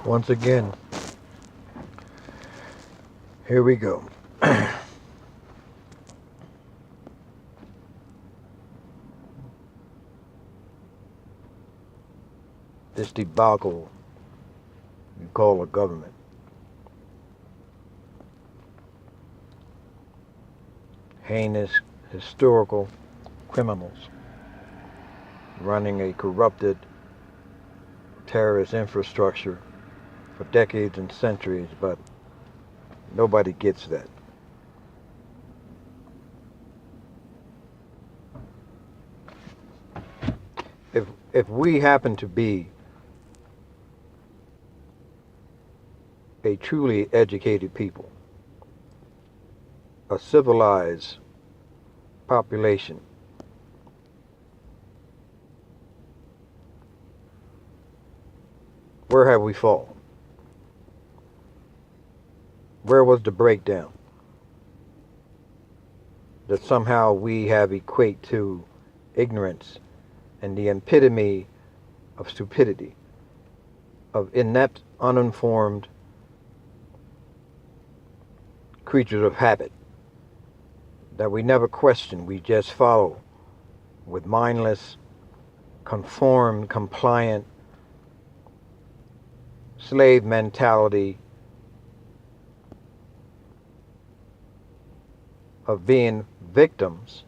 Once again, here we go. This debacle you call a government. Heinous historical criminals running a corrupted terrorist infrastructure for decades and centuries, but nobody gets that. If we happen to be a truly educated people, a civilized population, where have we fallen? Where was the breakdown? That somehow we have equate to ignorance and the epitome of stupidity, of inept, uninformed creatures of habit that we never question, we just follow with mindless, conformed, compliant, slave mentality of being victims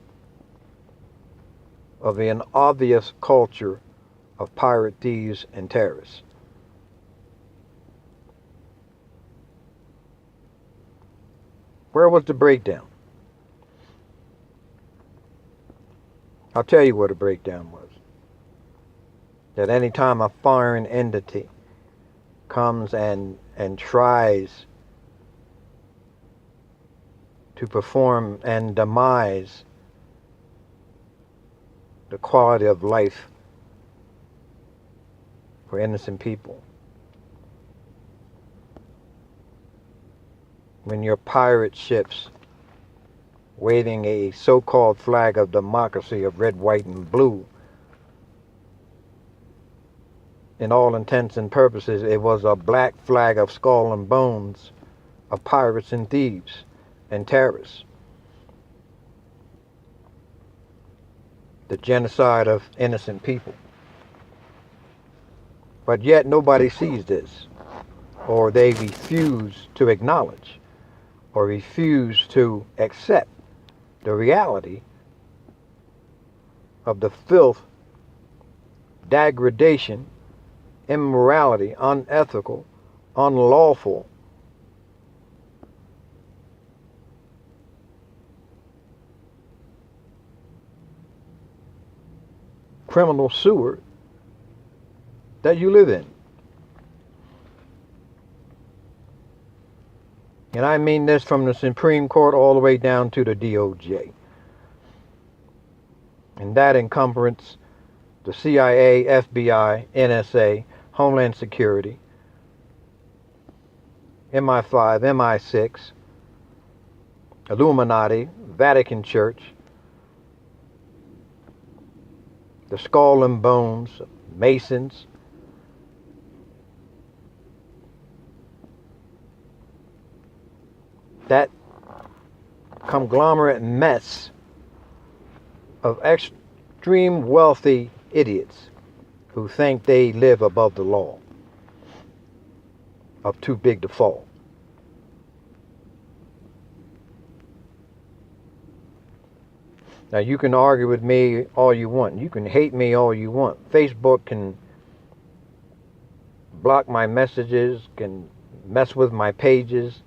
of an obvious culture of pirate thieves and terrorists. Where was the breakdown? I'll tell you where the breakdown was. That any time a foreign entity comes and tries to perform and demise the quality of life for innocent people, when your pirate ships waving a so-called flag of democracy of red, white, and blue, in all intents and purposes, it was a black flag of skull and bones of pirates and thieves and terrorists. The genocide of innocent people. But yet nobody sees this, or they refuse to acknowledge, or refuse to accept the reality of the filth, degradation, immorality, unethical, unlawful, criminal sewer that you live in. And I mean this from the Supreme Court all the way down to the DOJ. And that encompasses the CIA, FBI, NSA, Homeland Security, MI5, MI6, Illuminati, Vatican Church, the skull and bones, Masons, that conglomerate mess of extreme wealthy idiots who think they live above the law of too big to fall. Now you can argue with me all you want. You can hate me all you want. Facebook can block my messages, can mess with my pages.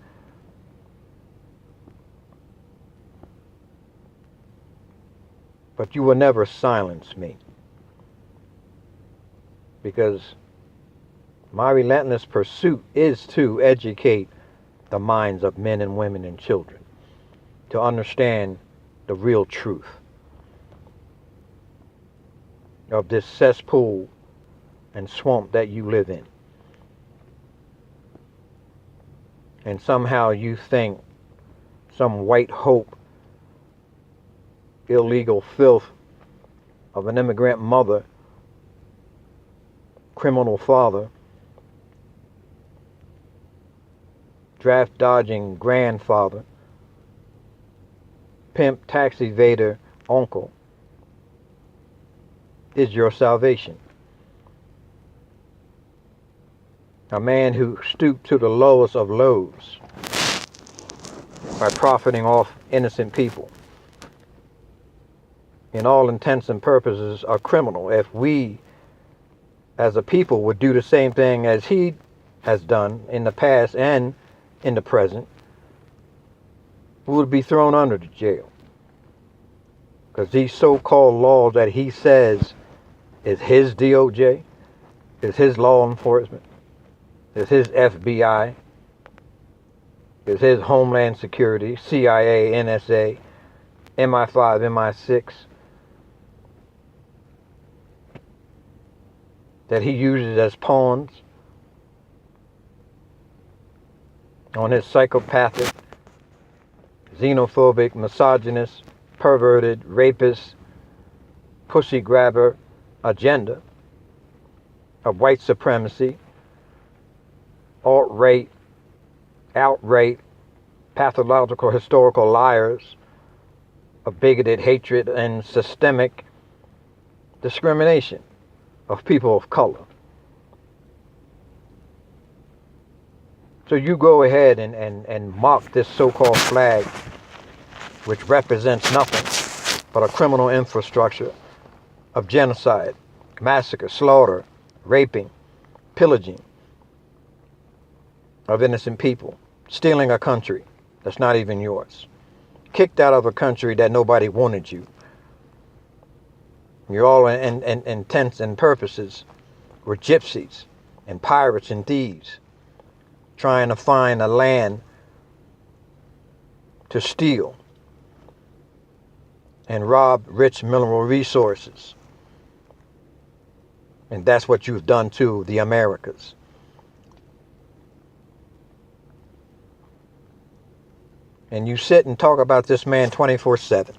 But you will never silence me. Because my relentless pursuit is to educate the minds of men and women and children to understand the real truth of this cesspool and swamp that you live in. And somehow you think some white hope, illegal filth of an immigrant mother, criminal father, draft dodging grandfather, pimp tax evader uncle is your salvation. A man who stooped to the lowest of lows by profiting off innocent people, in all intents and purposes, a criminal. If we as a people would do the same thing as he has done in the past and in the present, we would be thrown under the jail. Because these so-called laws that he says is his DOJ, is his law enforcement, is his FBI, is his Homeland Security, CIA, NSA, MI5, MI6, that he uses as pawns on his psychopathic, xenophobic, misogynist, perverted, rapist, pussy grabber agenda of white supremacy, alt-right, outright, pathological historical liars of bigoted hatred and systemic discrimination of people of color. So you go ahead and mock this so-called flag, which represents nothing but a criminal infrastructure of genocide, massacre, slaughter, raping, pillaging of innocent people, stealing a country that's not even yours, kicked out of a country that nobody wanted you. You're all in intents and purposes were gypsies and pirates and thieves trying to find a land to steal and rob rich mineral resources. And that's what you've done to the Americas. And you sit and talk about this man 24/7.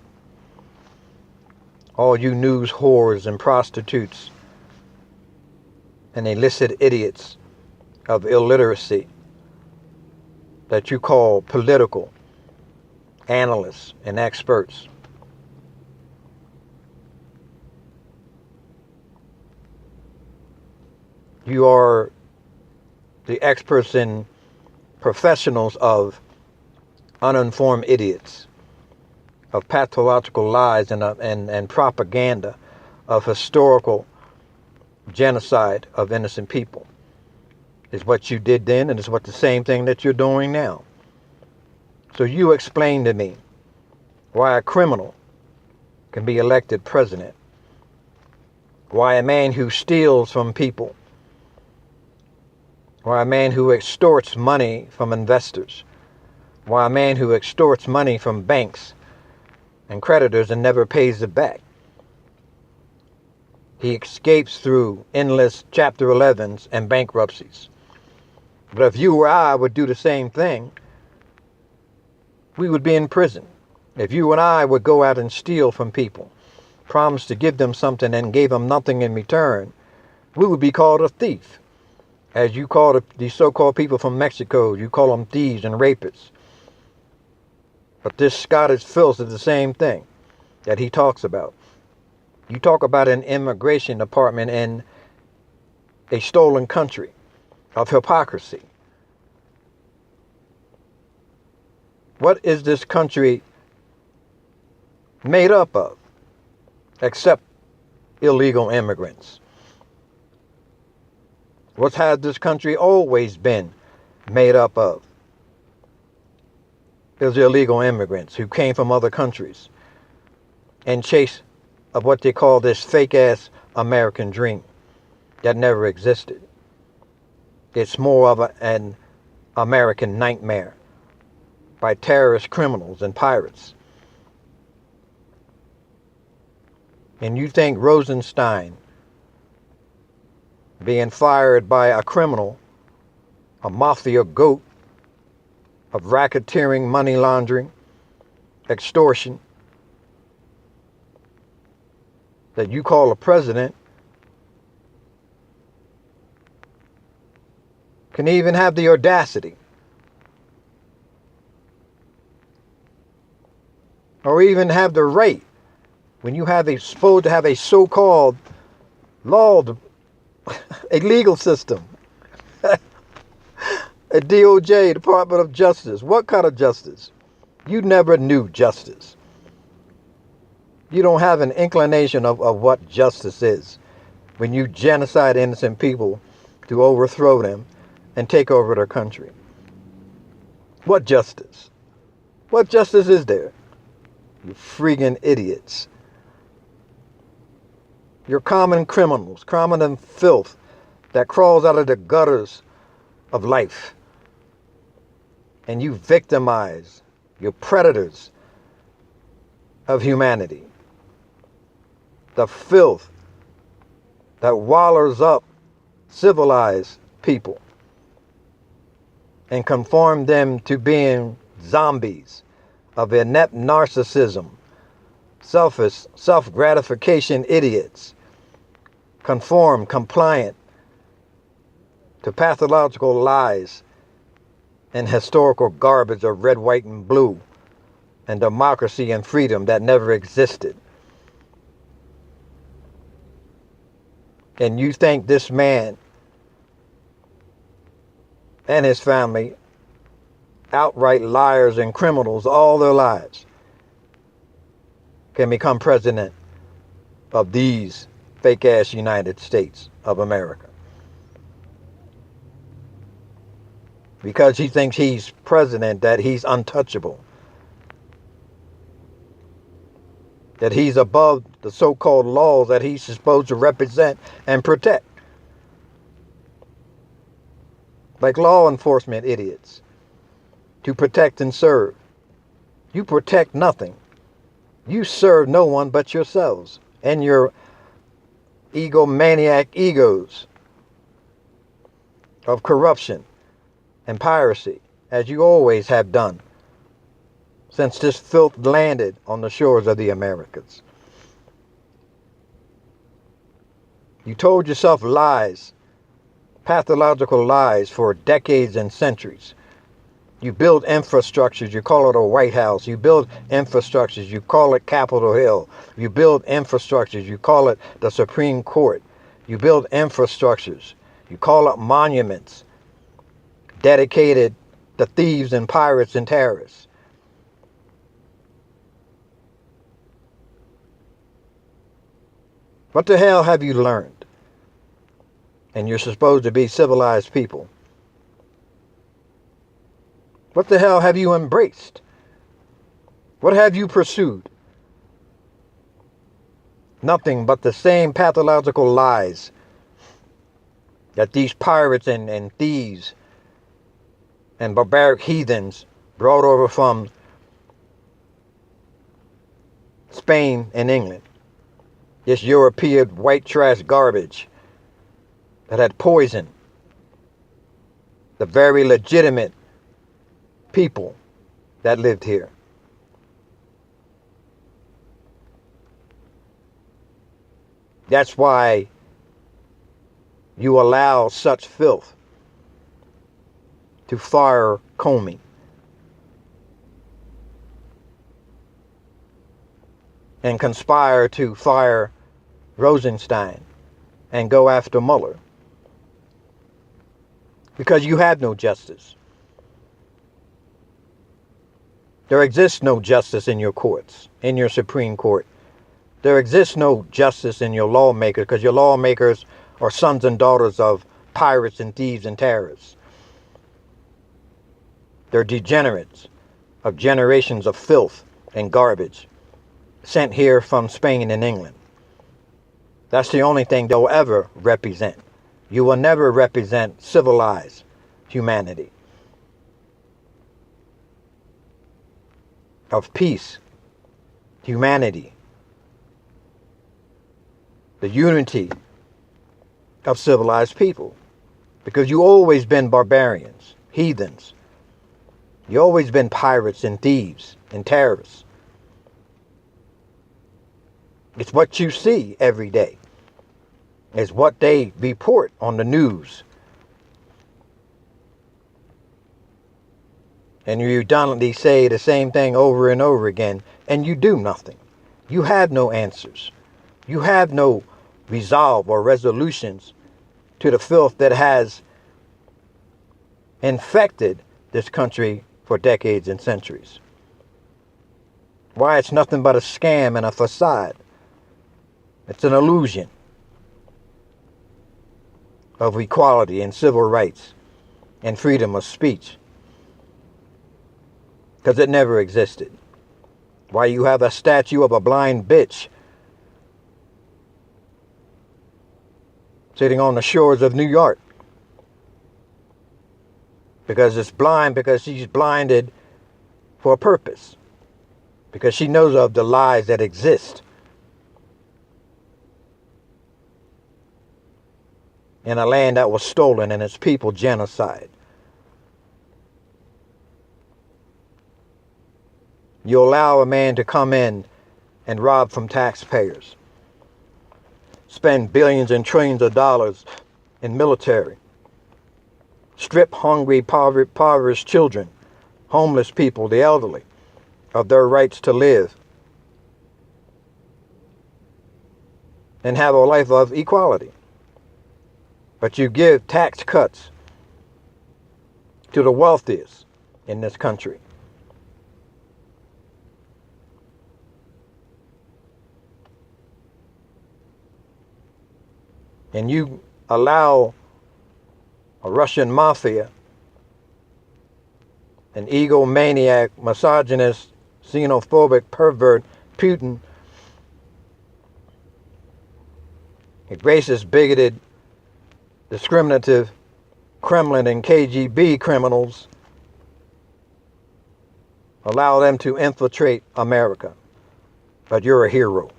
All you news whores and prostitutes and illicit idiots of illiteracy that you call political analysts and experts. You are the experts and professionals of uninformed idiots, of pathological lies and propaganda, of historical genocide of innocent people. Is what you did then, and it's what the same thing that you're doing now. So you explain to me why a criminal can be elected president, why a man who steals from people, why a man who extorts money from investors, why a man who extorts money from banks and creditors and never pays it back. He escapes through endless Chapter 11s and bankruptcies. But if you or I would do the same thing, we would be in prison. If you and I would go out and steal from people, promise to give them something and gave them nothing in return, we would be called a thief. As you call these so-called people from Mexico, you call them thieves and rapists. But this Scottish filth is the same thing that he talks about. You talk about an immigration department in a stolen country of hypocrisy. What is this country made up of except illegal immigrants? What has this country always been made up of? Is illegal immigrants who came from other countries in chase of what they call this fake-ass American dream that never existed. It's more of an American nightmare by terrorist criminals and pirates. And you think Rosenstein being fired by a criminal, a mafia goat of racketeering, money laundering, extortion, that you call a president, can even have the audacity or even have the right, when you have supposed to have a so-called law, a legal system, a DOJ, Department of Justice. What kind of justice? You never knew justice. You don't have an inclination of what justice is when you genocide innocent people to overthrow them and take over their country. What justice? What justice is there? You freaking idiots. You're common criminals, common filth that crawls out of the gutters of life. And you victimize, you're predators of humanity. The filth that wallows up civilized people and conform them to being zombies of inept narcissism, selfish, self-gratification idiots, compliant to pathological lies and historical garbage of red, white, and blue, and democracy and freedom that never existed. And you think this man and his family, outright liars and criminals all their lives, can become president of these fake-ass United States of America? Because he thinks he's president, that he's untouchable, that he's above the so-called laws that he's supposed to represent and protect. Like law enforcement idiots, to protect and serve. You protect nothing. You serve no one but yourselves and your egomaniac egos of corruption and piracy, as you always have done since this filth landed on the shores of the Americas. You told yourself lies, pathological lies, for decades and centuries. You build infrastructures, you call it a White House. You build infrastructures, you call it Capitol Hill. You build infrastructures, you call it the Supreme Court. You build infrastructures, you call it monuments dedicated to thieves and pirates and terrorists. What the hell have you learned? And you're supposed to be civilized people. What the hell have you embraced? What have you pursued? Nothing but the same pathological lies that these pirates and thieves and barbaric heathens brought over from Spain and England. This European white trash garbage that had poisoned the very legitimate people that lived here. That's why you allow such filth to fire Comey, and conspire to fire Rosenstein and go after Muller. Because you have no justice. There exists no justice in your courts, in your Supreme Court. There exists no justice in your lawmakers, because your lawmakers are sons and daughters of pirates and thieves and terrorists. They're degenerates of generations of filth and garbage sent here from Spain and England. That's the only thing they'll ever represent. You will never represent civilized humanity of peace, humanity, the unity of civilized people. Because you always been barbarians, heathens. You always been pirates and thieves and terrorists. It's what you see every day. It's what they report on the news. And you redundantly say the same thing over and over again, and you do nothing. You have no answers. You have no resolve or resolutions to the filth that has infected this country for decades and centuries. Why, it's nothing but a scam and a facade. It's an illusion of equality and civil rights and freedom of speech, because it never existed. Why, you have a statue of a blind bitch sitting on the shores of New York, because it's blind, because she's blinded for a purpose, because she knows of the lies that exist in a land that was stolen and its people genocide. You allow a man to come in and rob from taxpayers, spend billions and trillions of dollars in military, strip hungry, impoverished children, homeless people, the elderly, of their rights to live and have a life of equality. But you give tax cuts to the wealthiest in this country. And you allow a Russian mafia, an egomaniac, misogynist, xenophobic pervert, Putin, a racist, bigoted, discriminative Kremlin and KGB criminals, allow them to infiltrate America. But you're a hero.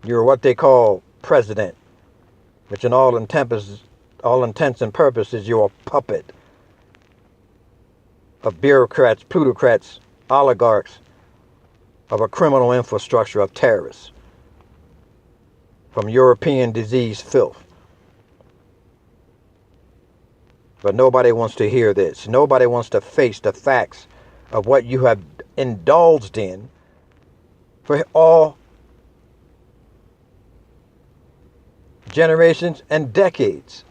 You're what they call president, which in all intents and purposes, you're a puppet of bureaucrats, plutocrats, oligarchs, of a criminal infrastructure of terrorists from European disease filth. But nobody wants to hear this. Nobody wants to face the facts of what you have indulged in for all generations and decades.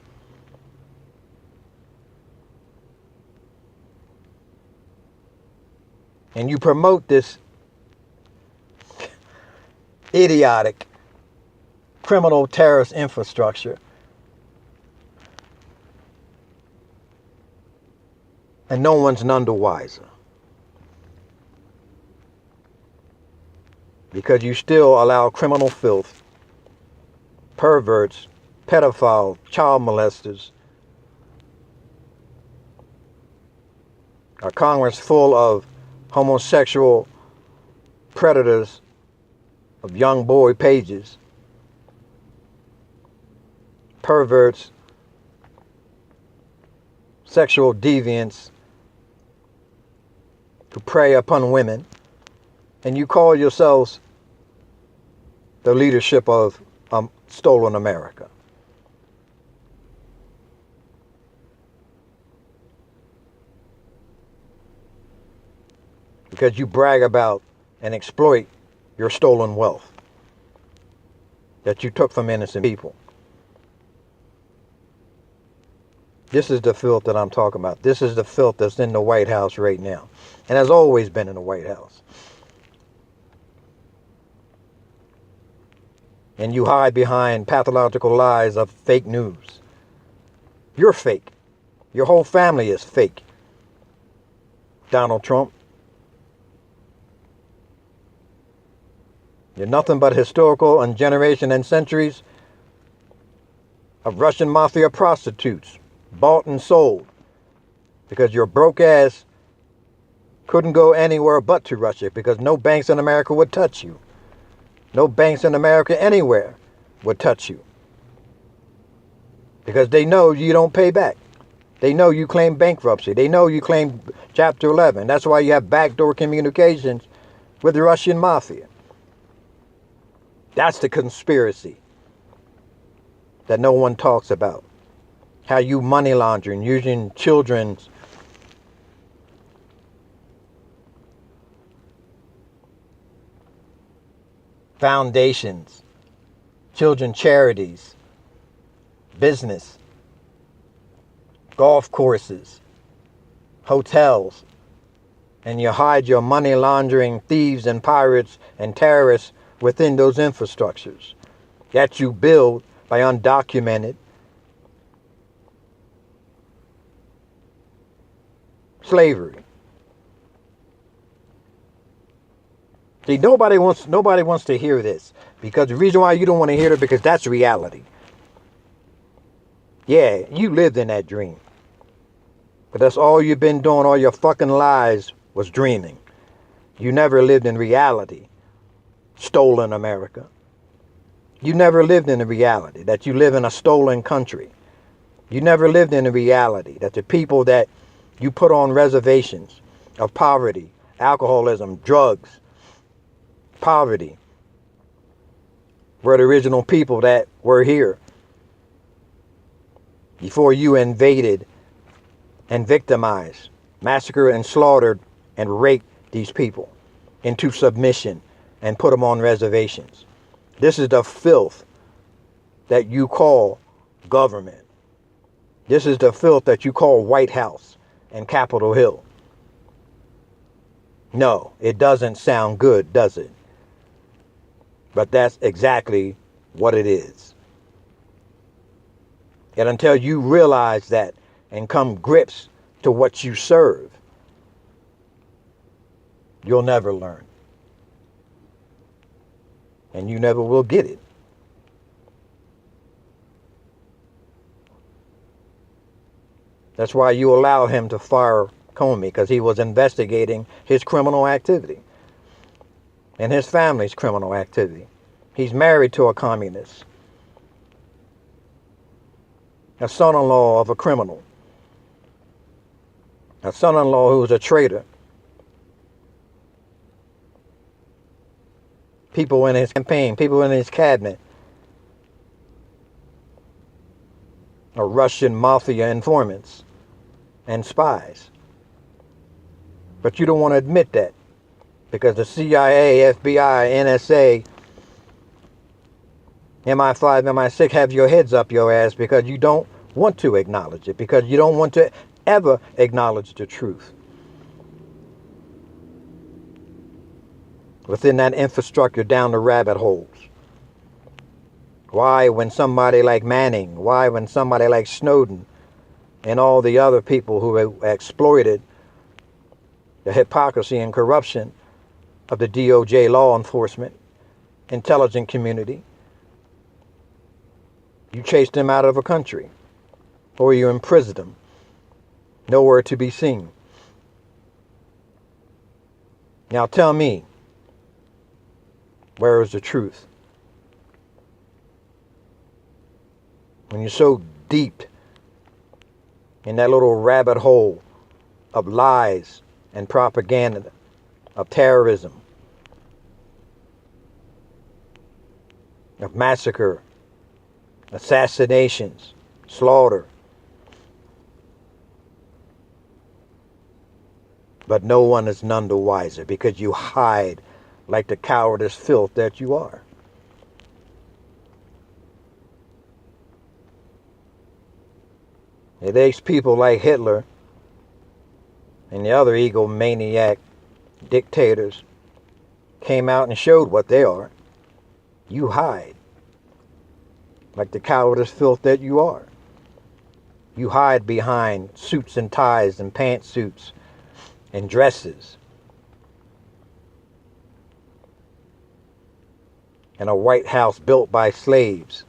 And you promote this idiotic criminal terrorist infrastructure, and no one's none the wiser, because you still allow criminal filth, perverts, pedophiles, child molesters, a Congress full of homosexual predators of young boy pages, perverts, sexual deviants who prey upon women, and you call yourselves the leadership of stolen America. Because you brag about and exploit your stolen wealth that you took from innocent people. This is the filth that I'm talking about. This is the filth that's in the White House right now, and has always been in the White House. And you hide behind pathological lies of fake news. You're fake. Your whole family is fake. Donald Trump. You're nothing but historical and generation and centuries of Russian mafia prostitutes, bought and sold, because your broke ass couldn't go anywhere but to Russia, because no banks in America would touch you. No banks in America anywhere would touch you, because they know you don't pay back. They know you claim bankruptcy. They know you claim Chapter 11. That's why you have backdoor communications with the Russian mafia. That's the conspiracy that no one talks about. how you money laundering, using children's foundations, children charities, business, golf courses, hotels, and you hide your money laundering thieves and pirates and terrorists within those infrastructures that you build by undocumented slavery. See, nobody wants to hear this, because the reason why you don't want to hear it, because that's reality. Yeah, you lived in that dream. But that's all you've been doing. All your fucking lies was dreaming. You never lived in reality. Stolen America. You never lived in the reality that you live in a stolen country. You never lived in the reality that the people that you put on reservations of poverty, alcoholism, drugs, poverty, were the original people that were here before you invaded and victimized, massacred and slaughtered and raped these people into submission and put them on reservations. This is the filth that you call government. This is the filth that you call White House and Capitol Hill. No, it doesn't sound good, does it? But that's exactly what it is. And until you realize that and come grips to what you serve, you'll never learn. And you never will get it. That's why you allow him to fire Comey, because he was investigating his criminal activity and his family's criminal activity. He's married to a communist, a son-in-law of a criminal, a son-in-law who's a traitor. People in his campaign, people in his cabinet are Russian mafia informants and spies. But you don't want to admit that, because the CIA, FBI, NSA, MI5, MI6 have your heads up your ass, because you don't want to acknowledge it, because you don't want to ever acknowledge the truth. Within that infrastructure, down the rabbit holes. Why, when somebody like Manning, why, when somebody like Snowden and all the other people who exploited the hypocrisy and corruption of the DOJ law enforcement, intelligence community, you chased them out of a country, or you imprisoned them, nowhere to be seen. Now tell me, where is the truth? When you're so deep in that little rabbit hole of lies and propaganda, of terrorism, of massacre, assassinations, slaughter. But no one is none the wiser, because you hide like the cowardice filth that you are. It takes people like Hitler and the other egomaniac dictators came out and showed what they are. You hide like the cowardice filth that you are. You hide behind suits and ties and pantsuits and dresses and a White House built by slaves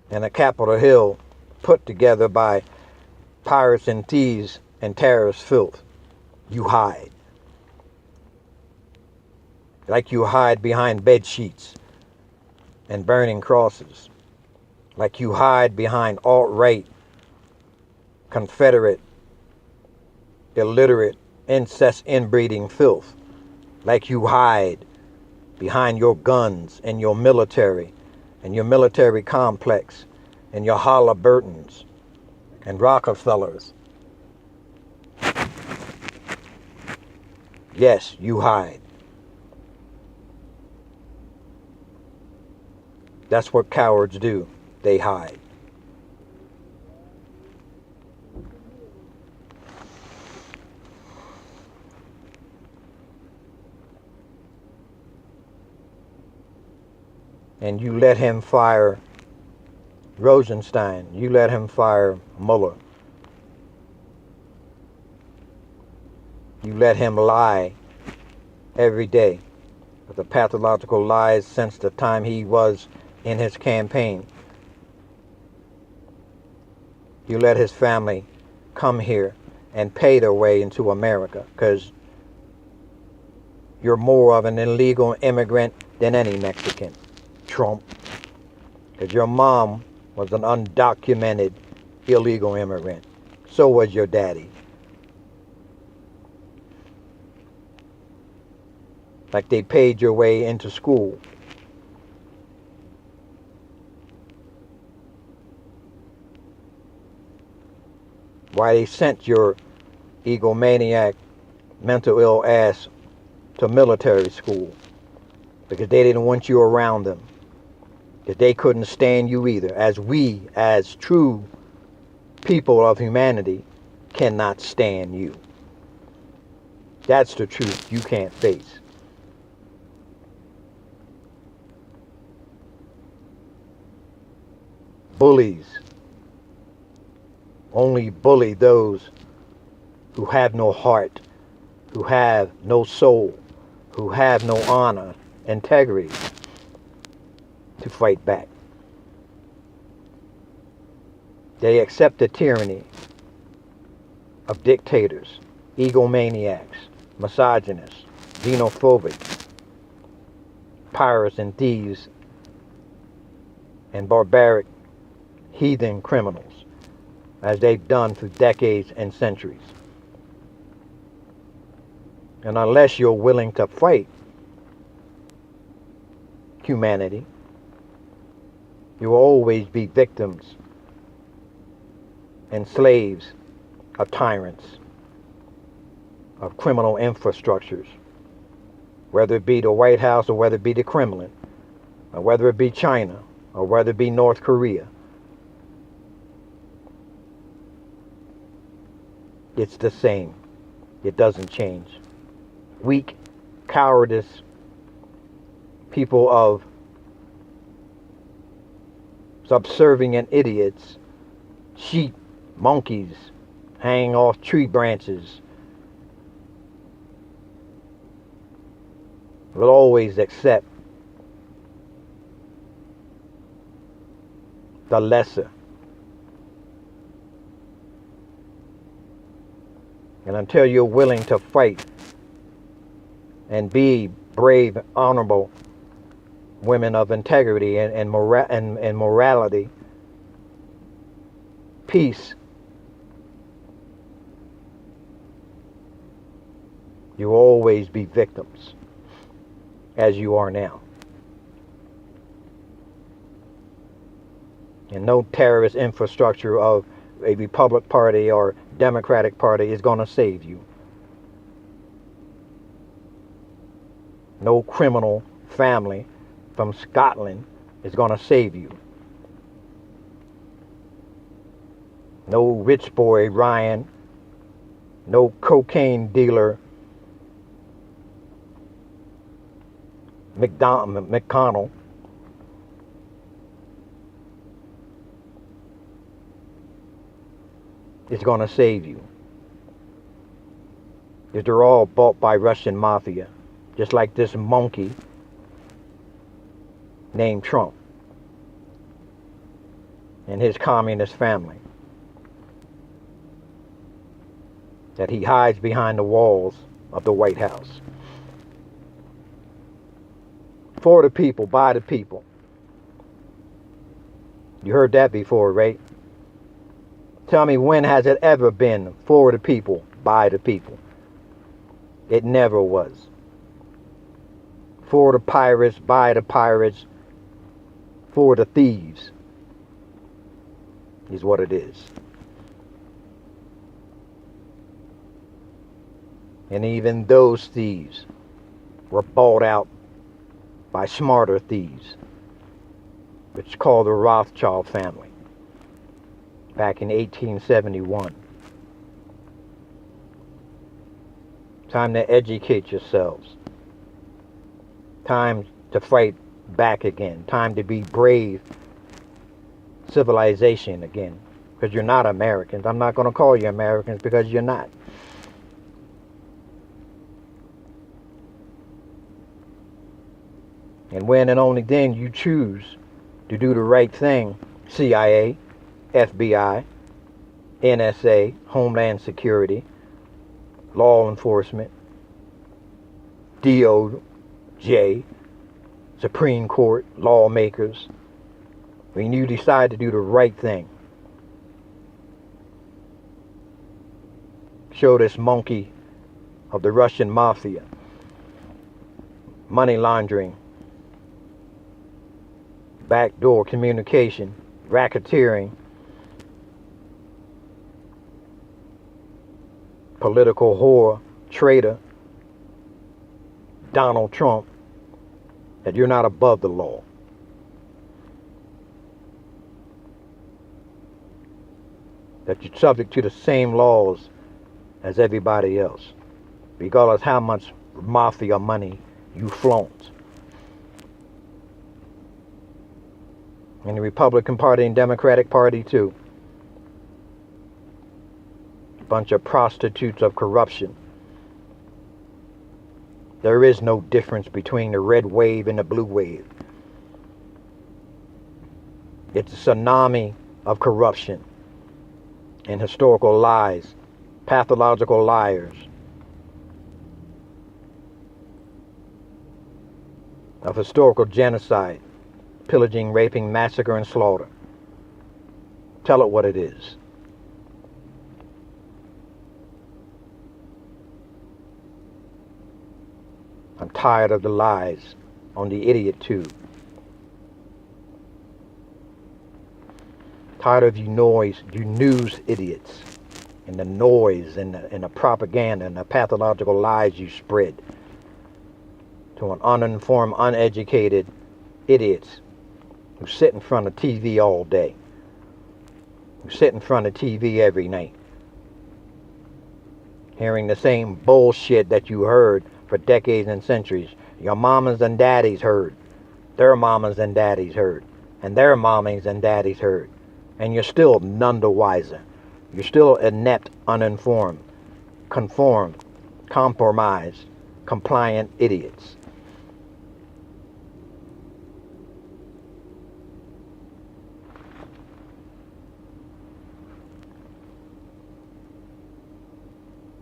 and a Capitol Hill put together by pirates and thieves and terrorist filth. You hide. Like you hide behind bed sheets and burning crosses. Like you hide behind alt-right, Confederate, illiterate, incest inbreeding filth. Like you hide behind your guns and your military complex and your Halliburtons and Rockefellers. Yes, you hide. That's what cowards do. They hide. And you let him fire Rosenstein. You let him fire Muller. You let him lie every day with the pathological lies since the time he was in his campaign. You let his family come here and pay their way into America because you're more of an illegal immigrant than any Mexican, Trump. Because your mom was an undocumented illegal immigrant. So was your daddy. Like they paid your way into school. Why they sent your egomaniac, mental ill ass to military school. Because they didn't want you around them. Because they couldn't stand you either. As we, as true people of humanity, cannot stand you. That's the truth you can't face. Bullies only bully those who have no heart, who have no soul, who have no honor, integrity to fight back. They accept the tyranny of dictators, egomaniacs, misogynists, xenophobic, pirates and thieves, and barbaric heathen criminals, as they've done for decades and centuries. And unless you're willing to fight humanity, you will always be victims and slaves of tyrants, of criminal infrastructures, whether it be the White House or whether it be the Kremlin, or whether it be China, or whether it be North Korea. It's the same. It doesn't change. Weak, cowardice, people of subservient idiots, sheep, monkeys, hang off tree branches, will always accept the lesser. And until you're willing to fight and be brave, honorable women of integrity and morality, peace, you will always be victims, as you are now. And no terrorist infrastructure of a Republican Party or Democratic Party is going to save you. No criminal family from Scotland is going to save you. No rich boy Ryan, no cocaine dealer McConnell is going to save you. Because they're all bought by Russian mafia. Just like this monkey named Trump and his communist family that he hides behind the walls of the White House. For the people, by the people. You heard that before, right? Tell me, when has it ever been for the people, by the people? It never was. For the pirates, by the pirates, for the thieves. is what it is. And even those thieves were bought out by smarter thieves, which is called the Rothschild family, back in 1871. Time to educate yourselves. Time to fight back again. Time to be brave civilization again. Because you're not Americans. I'm not going to call you Americans because you're not. And when and only then you choose to do the right thing, CIA, FBI, NSA, Homeland Security, law enforcement, DOJ, Supreme Court, lawmakers, when you decide to do the right thing, show this monkey of the Russian mafia, money laundering, backdoor communication, racketeering, political whore, traitor, Donald Trump, that you're not above the law. That you're subject to the same laws as everybody else, regardless how much mafia money you flaunt. And the Republican Party and Democratic Party too. A bunch of prostitutes of corruption. There is no difference between the red wave and the blue wave. It's a tsunami of corruption and historical lies, pathological liars, of historical genocide, pillaging, raping, massacre, and slaughter. Tell it what it is. I'm tired of the lies on the idiot tube. Tired of you news idiots, and the noise and the propaganda and the pathological lies you spread to an uninformed, uneducated idiots who sit in front of TV all day, who sit in front of TV every night, hearing the same bullshit that you heard for decades and centuries. Your mamas and daddies heard, their mamas and daddies heard, and their mommies and daddies heard, and you're still none the wiser. You're still inept, uninformed, conformed, compromised, compliant idiots.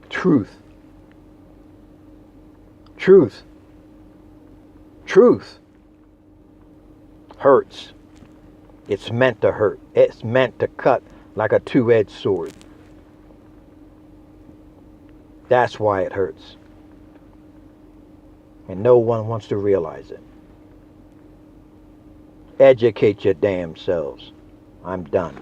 Truth. Truth. Truth hurts. It's meant to hurt. It's meant to cut like a two-edged sword. That's why it hurts. And no one wants to realize it. Educate your damn selves. I'm done.